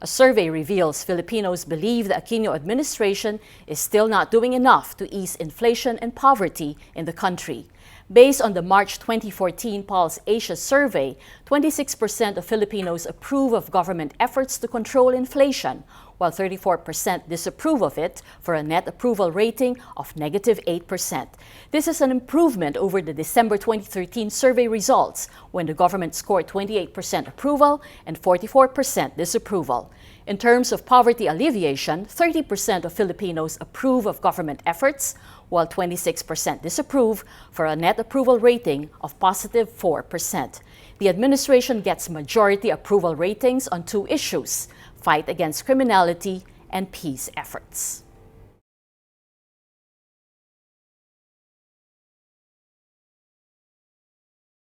A survey reveals Filipinos believe the Aquino administration is still not doing enough to ease inflation and poverty in the country. Based on the March 2014 Pulse Asia survey, 26% of Filipinos approve of government efforts to control inflation, while 34% disapprove of it, for a net approval rating of -8%. This is an improvement over the December 2013 survey results, when the government scored 28% approval and 44% disapproval. In terms of poverty alleviation, 30% of Filipinos approve of government efforts, while 26% disapprove, for a net approval rating of +4%. The administration gets majority approval ratings on two issues: fight against criminality and peace efforts.